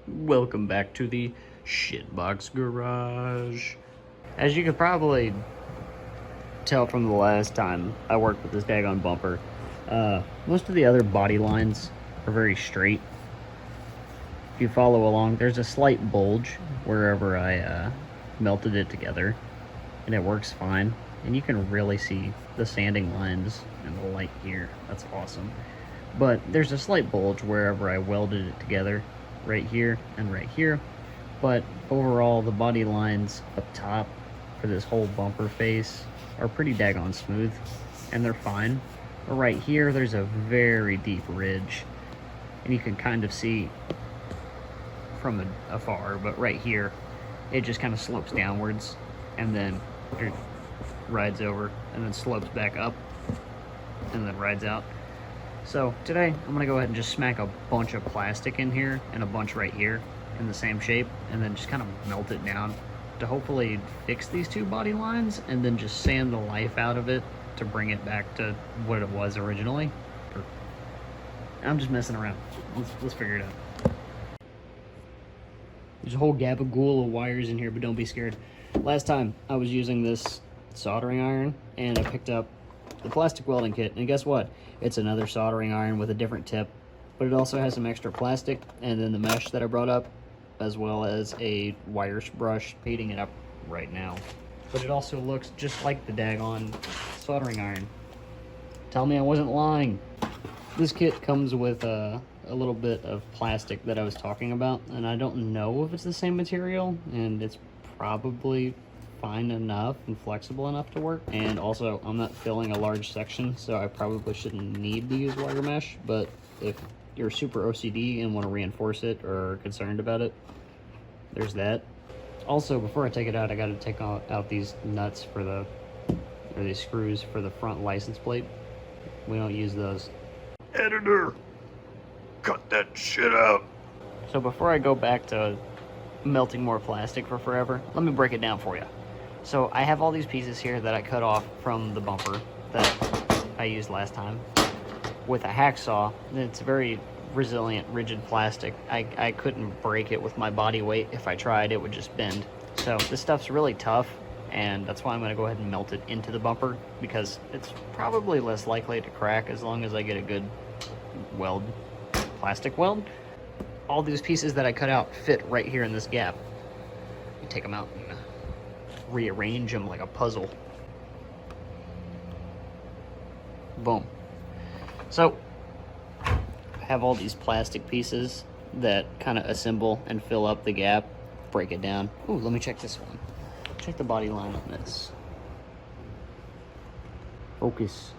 Welcome back to the Shitbox Garage. As you could probably tell from the last time I worked with this daggone bumper, most of the other body lines are very straight. If you follow along, there's a slight bulge wherever I melted it together, and it works fine. And you can really see the sanding lines and the light here. That's awesome. But there's a slight bulge wherever I welded it together, right here and right here. But overall, the body lines up top for this whole bumper face are pretty daggone smooth, and they're fine. But right here, there's a very deep ridge, and you can kind of see from afar, but right here, it just kind of slopes downwards, and then it rides over, and then slopes back up, and then rides out. So today, I'm gonna go ahead and just smack a bunch of plastic in here and a bunch right here in the same shape, and then just kind of melt it down to hopefully fix these two body lines, and then just sand the life out of it to bring it back to what it was originally. I'm just messing around. Let's figure it out. There's a whole gabagool of wires in here, but don't be scared. Last time I was using this soldering iron, and I picked up the plastic welding kit, and guess what? It's another soldering iron with a different tip, but it also has some extra plastic, and then the mesh that I brought up, as well as a wire brush, heating it up right now. But it also looks just like the daggone soldering iron. Tell me I wasn't lying. This kit comes with a little bit of plastic that I was talking about, and I don't know if it's the same material, and it's probably fine enough and flexible enough to work. And also, I'm not filling a large section, so I probably shouldn't need to use wire mesh, but if you're super OCD and want to reinforce it or are concerned about it, there's that. Also, before I take it out, I got to take out these nuts for or these screws for the front license plate. We don't use those. Editor, cut that shit out. So before I go back to melting more plastic for forever, let me break it down for you. So I have all these pieces here that I cut off from the bumper that I used last time with a hacksaw. It's very resilient, rigid plastic. I couldn't break it with my body weight. If I tried, it would just bend. So this stuff's really tough, and that's why I'm gonna go ahead and melt it into the bumper, because it's probably less likely to crack as long as I get a good weld, plastic weld. All these pieces that I cut out fit right here in this gap. You take them out and rearrange them like a puzzle. Boom. So I have all these plastic pieces that kind of assemble and fill up the gap, break it down. Ooh, let me check this one. Check the body line on this. Focus.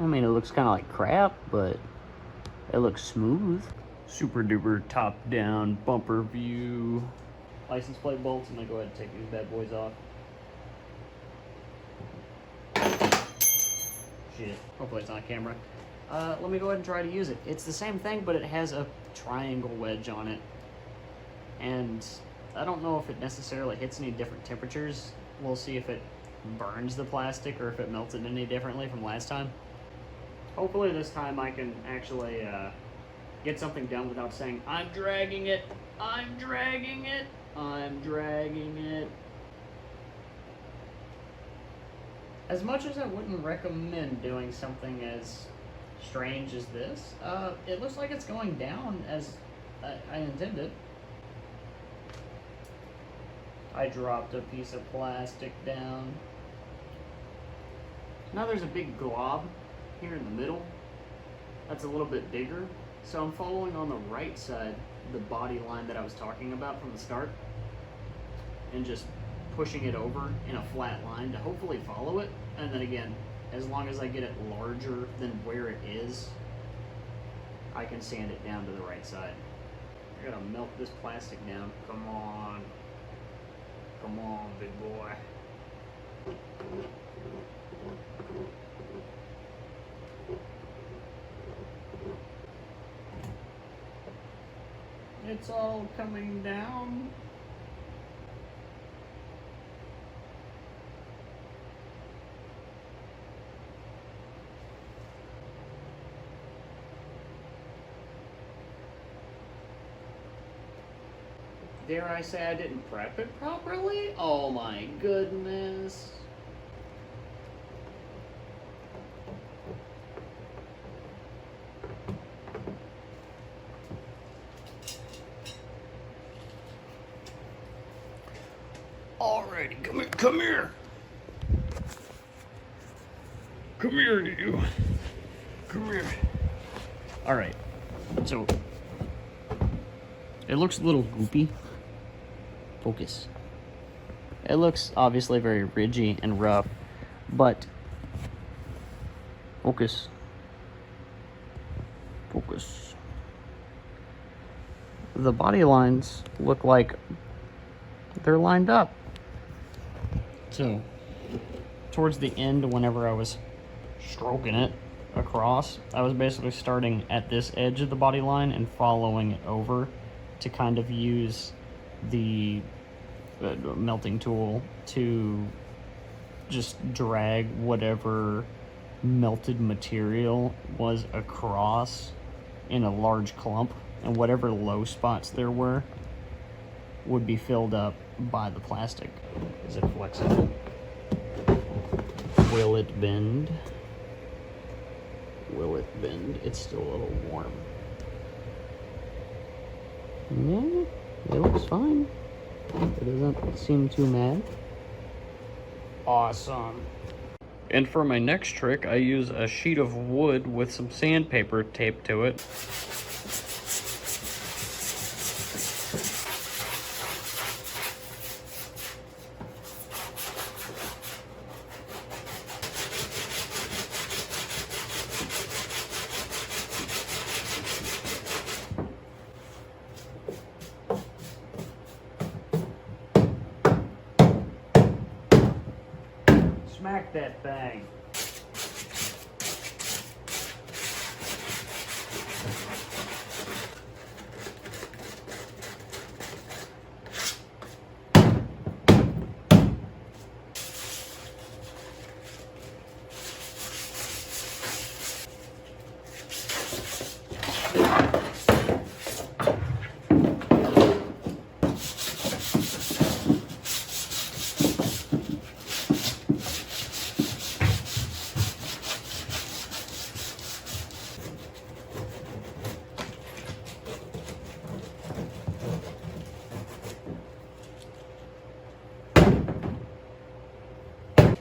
I mean, it looks kind of like crap, but it looks smooth. Super duper top down bumper view. License plate bolts. I'm gonna go ahead and take these bad boys off. Shit, hopefully it's on camera. Let me go ahead and try to use it. It's the same thing, but it has a triangle wedge on it. And I don't know if it necessarily hits any different temperatures. We'll see if it burns the plastic or if it melts it any differently from last time. Hopefully this time I can actually get something done without saying, I'm dragging it, I'm dragging it, I'm dragging it. As much as I wouldn't recommend doing something as strange as this, it looks like it's going down as I intended. I dropped a piece of plastic down. Now there's a big glob here in the middle that's a little bit bigger, so I'm following on the right side the body line that I was talking about from the start, and just pushing it over in a flat line to hopefully follow it. And then again, as long as I get it larger than where it is, I can sand it down to the right side. I gotta melt this plastic down. Come on. Come on, big boy. It's all coming down. Dare I say I didn't prep it properly? Oh my goodness. Alrighty, come here. Come here, you. Come here. Alright, so it looks a little goopy. Focus. It looks obviously very ridgy and rough, but focus. Focus. The body lines look like they're lined up. So, towards the end, whenever I was stroking it across, I was basically starting at this edge of the body line and following it over to kind of use the melting tool to just drag whatever melted material was across in a large clump, and whatever low spots there were would be filled up by the plastic. Is it flexible? Will it bend? Will it bend? It's still a little warm. Yeah, it looks fine. It doesn't seem too mad. Awesome. And for my next trick, I use a sheet of wood with some sandpaper taped to it. Smack that thing.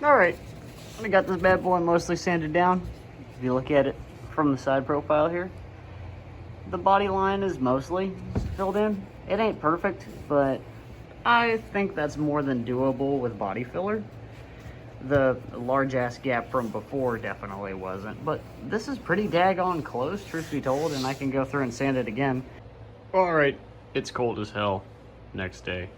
Alright, I got this bad boy mostly sanded down. If you look at it from the side profile here, the body line is mostly filled in. It ain't perfect, but I think that's more than doable with body filler. The large ass gap from before definitely wasn't, but this is pretty daggone close, truth be told, and I can go through and sand it again. Alright, it's cold as hell next day.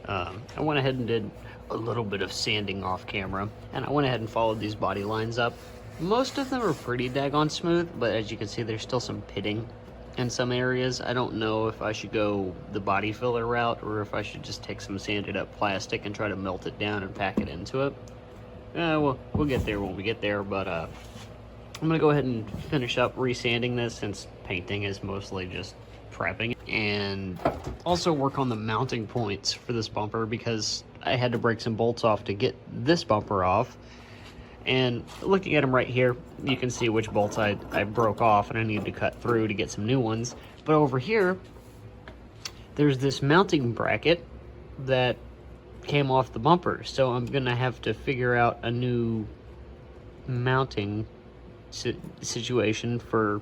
I went ahead and did a little bit of sanding off camera, and I went ahead and followed these body lines up. Most of them are pretty daggone smooth, but as you can see, there's still some pitting in some areas. I don't know if I should go the body filler route or if I should just take some sanded up plastic and try to melt it down and pack it into it. We'll get there when we get there, but I'm gonna go ahead and finish up resanding this, since painting is mostly just prepping, and also work on the mounting points for this bumper, because I had to break some bolts off to get this bumper off. And looking at them right here, you can see which bolts I broke off and I need to cut through to get some new ones. But over here, there's this mounting bracket that came off the bumper, so I'm gonna have to figure out a new mounting situation for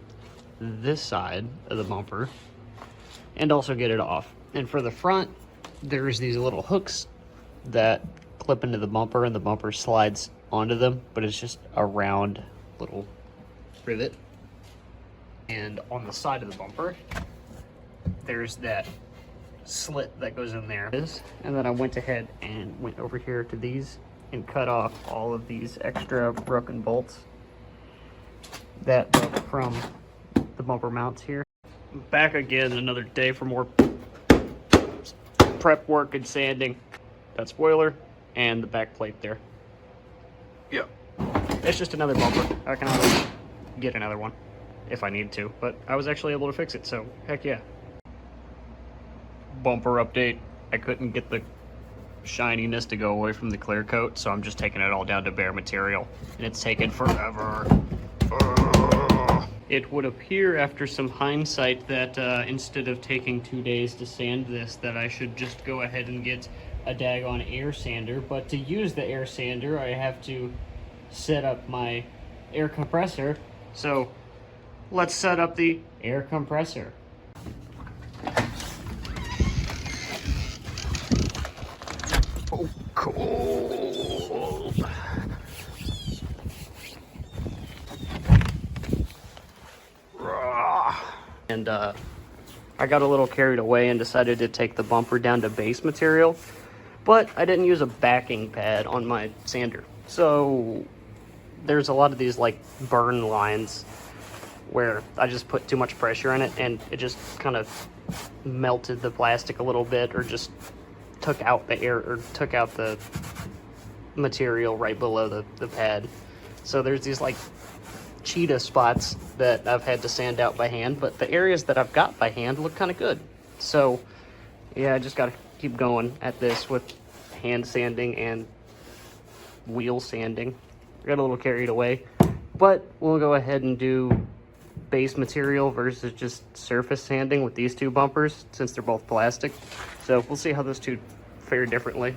this side of the bumper and also get it off. And for the front, there's these little hooks that clip into the bumper, and the bumper slides onto them, but it's just a round little rivet. And on the side of the bumper, there's that slit that goes in there. And then I went ahead and went over here to these and cut off all of these extra broken bolts that broke from the bumper mounts here. Back again another day for more prep work and sanding. That spoiler and the back plate there. Yeah. It's just another bumper. I can always get another one if I need to, but I was actually able to fix it, so heck yeah. bumper update. I couldn't get the shininess to go away from the clear coat, so I'm just taking it all down to bare material, and it's taken forever. It would appear after some hindsight that instead of taking 2 days to sand this, that I should just go ahead and get a daggone air sander. But to use the air sander, I have to set up my air compressor. So let's set up the air compressor. Oh, cold. And I got a little carried away and decided to take the bumper down to base material, but I didn't use a backing pad on my sander. So there's a lot of these like burn lines where I just put too much pressure in it and it just kind of melted the plastic a little bit, or just took out the air, or took out the material right below the pad. So there's these like cheetah spots that I've had to sand out by hand, but the areas that I've got by hand look kind of good. So yeah, I just got to keep going at this with hand sanding and wheel sanding. I got a little carried away, but we'll go ahead and do base material versus just surface sanding with these two bumpers, since they're both plastic. So we'll see how those two fare differently.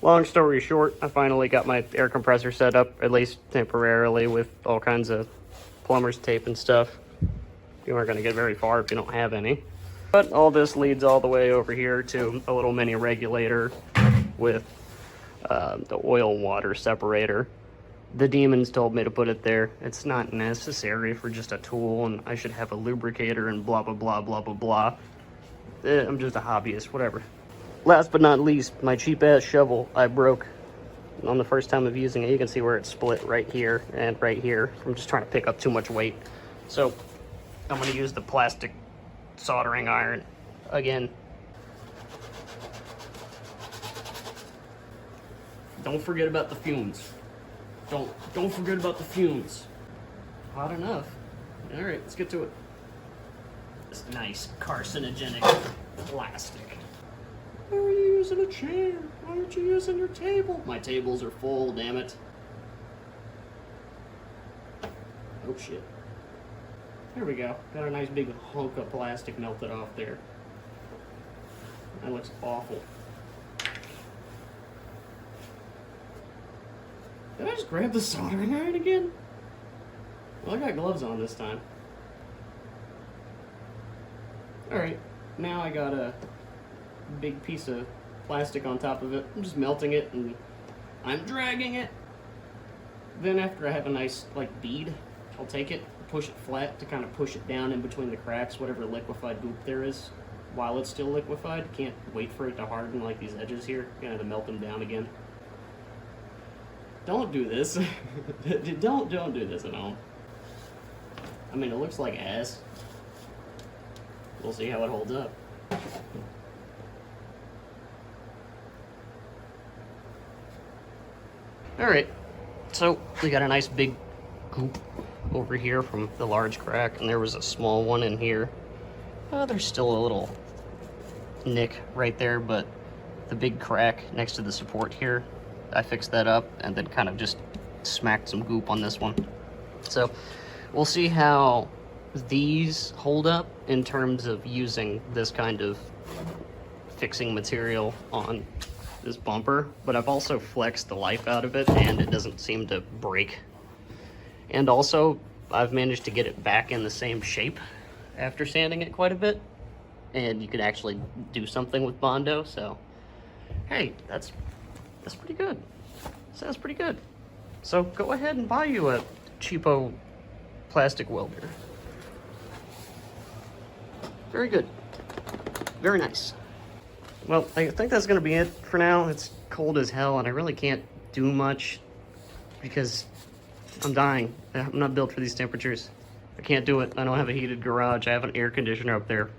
Long story short, I finally got my air compressor set up, at least temporarily, with all kinds of plumber's tape and stuff. You aren't going to get very far if you don't have any. But all this leads all the way over here to a little mini regulator with the oil water separator. The demons told me to put it there. It's not necessary for just a tool, and I should have a lubricator and blah, blah, blah, blah, blah, blah. I'm just a hobbyist, whatever. Last but not least, my cheap-ass shovel I broke on the first time of using it. You can see where it's split right here and right here from just trying to pick up too much weight. So I'm going to use the plastic soldering iron again. Don't forget about the fumes. Don't forget about the fumes. Hot enough. All right, let's get to it. This nice carcinogenic plastic. Why are you using a chair? Why aren't you using your table? My tables are full, damn it. Oh shit. There we go. Got a nice big hunk of plastic melted off there. That looks awful. Did I just grab the soldering iron again? Well, I got gloves on this time. Alright, now I got a big piece of plastic on top of it. I'm just melting it and I'm dragging it. Then after I have a nice like bead, I'll take it, push it flat to kind of push it down in between the cracks, whatever liquefied goop there is, while it's still liquefied. Can't wait for it to harden like these edges here. Gonna have to melt them down again. Don't do this. don't do this at home. I mean, it looks like ass. We'll see how it holds up. Alright, so we got a nice big goop over here from the large crack, and there was a small one in here. There's still a little nick right there, but the big crack next to the support here, I fixed that up and then kind of just smacked some goop on this one. So we'll see how these hold up in terms of using this kind of fixing material on this bumper, but I've also flexed the life out of it and it doesn't seem to break. And also I've managed to get it back in the same shape after sanding it quite a bit, and you can actually do something with Bondo. So hey, that's pretty good. Sounds pretty good. So go ahead and buy you a cheapo plastic welder. Very good. Very nice. Well, I think that's going to be it for now. It's cold as hell, and I really can't do much because I'm dying. I'm not built for these temperatures. I can't do it. I don't have a heated garage. I have an air conditioner up there.